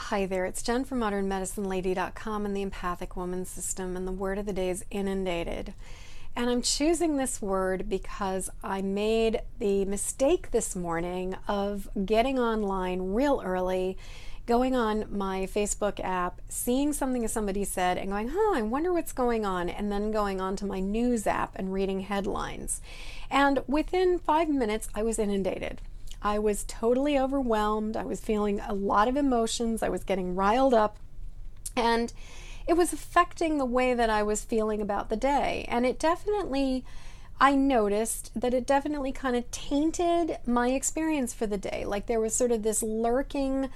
Hi there, it's Jen from modernmedicinelady.com and the Empathic Woman System, and the word of the day is inundated. And I'm choosing this word because I made the mistake this morning of getting online real early, going on my Facebook app, seeing something that somebody said and going, I wonder what's going on, and then going on to my news app and reading headlines. And within 5 minutes, I was inundated. I was totally overwhelmed. I was feeling a lot of emotions. I was getting riled up, and it was affecting the way that I was feeling about the day. And I noticed that it definitely kind of tainted my experience for the day. Like there was sort of this lurking,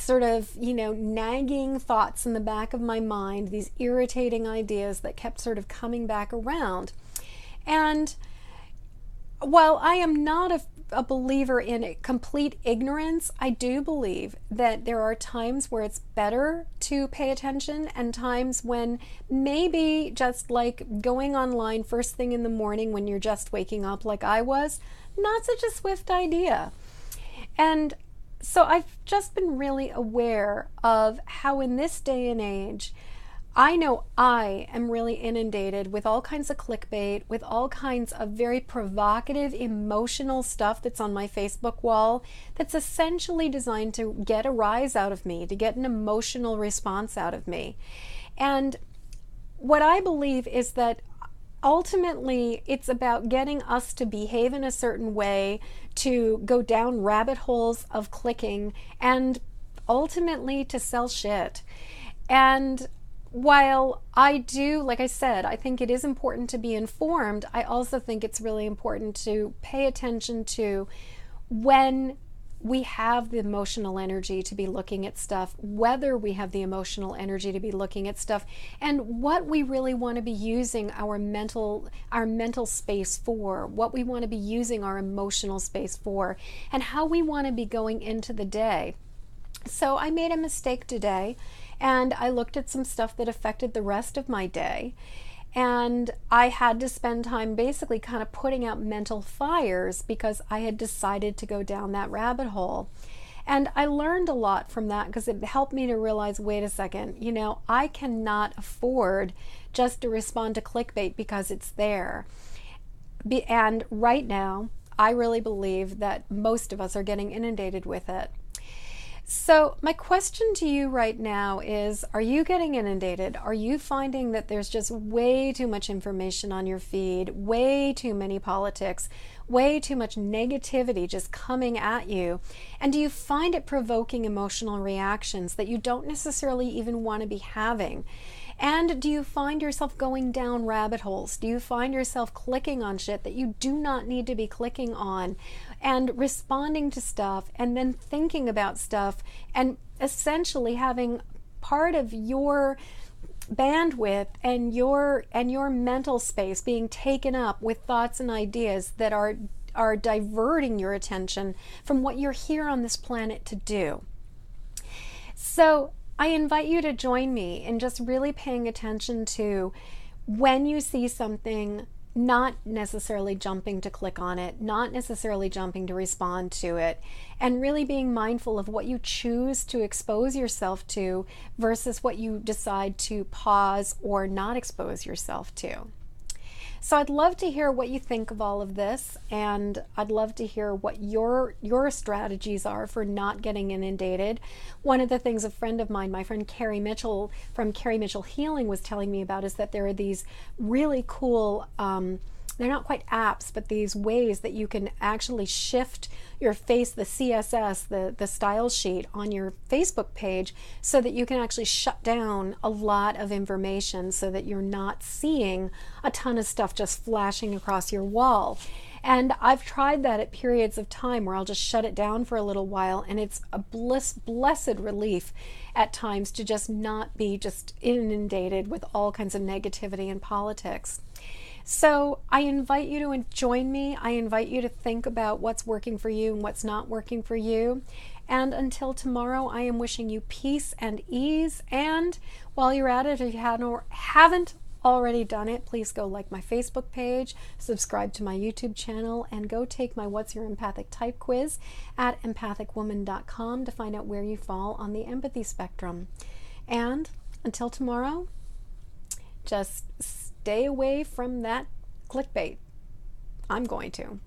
nagging thoughts in the back of my mind, these irritating ideas that kept sort of coming back around. And while I am not a believer in complete ignorance, I do believe that there are times where it's better to pay attention and times when maybe just like going online first thing in the morning when you're just waking up like I was, not such a swift idea. And so I've just been really aware of how in this day and age, I know I am really inundated with all kinds of clickbait, with all kinds of very provocative, emotional stuff that's on my Facebook wall that's essentially designed to get a rise out of me, to get an emotional response out of me. And what I believe is that ultimately it's about getting us to behave in a certain way, to go down rabbit holes of clicking, and ultimately to sell shit. And while I do, like I said, I think it is important to be informed, I also think it's really important to pay attention to when we have the emotional energy to be looking at stuff, whether we have the emotional energy to be looking at stuff, and what we really want to be using our mental space for, what we want to be using our emotional space for, and how we want to be going into the day. So I made a mistake today, and I looked at some stuff that affected the rest of my day, and I had to spend time basically kind of putting out mental fires because I had decided to go down that rabbit hole. And I learned a lot from that because it helped me to realize, wait a second, I cannot afford just to respond to clickbait because it's there. And right now, I really believe that most of us are getting inundated with it. So my question to you right now is, are you getting inundated? Are you finding that there's just way too much information on your feed, way too many politics, way too much negativity just coming at you? And do you find it provoking emotional reactions that you don't necessarily even want to be having? And do you find yourself going down rabbit holes? Do you find yourself clicking on shit that you do not need to be clicking on, and responding to stuff and then thinking about stuff and essentially having part of your bandwidth and your mental space being taken up with thoughts and ideas that are diverting your attention from what you're here on this planet to do? So I invite you to join me in just really paying attention to when you see something, not necessarily jumping to click on it, not necessarily jumping to respond to it, and really being mindful of what you choose to expose yourself to versus what you decide to pause or not expose yourself to. So I'd love to hear what you think of all of this, and I'd love to hear what your strategies are for not getting inundated. One of the things a friend of mine, my friend Carrie Mitchell from Carrie Mitchell Healing, was telling me about is that there are these really cool, they're not quite apps, but these ways that you can actually shift your face, the CSS, the style sheet on your Facebook page, so that you can actually shut down a lot of information so that you're not seeing a ton of stuff just flashing across your wall. And I've tried that at periods of time where I'll just shut it down for a little while, and it's a blessed relief at times to just not be just inundated with all kinds of negativity and politics. So I invite you to join me. I invite you to think about what's working for you and what's not working for you. And until tomorrow, I am wishing you peace and ease. And while you're at it, if you haven't already done it, please go like my Facebook page, subscribe to my YouTube channel, and go take my What's Your Empathic Type quiz at empathicwoman.com to find out where you fall on the empathy spectrum. And until tomorrow, just stay away from that clickbait. I'm going to.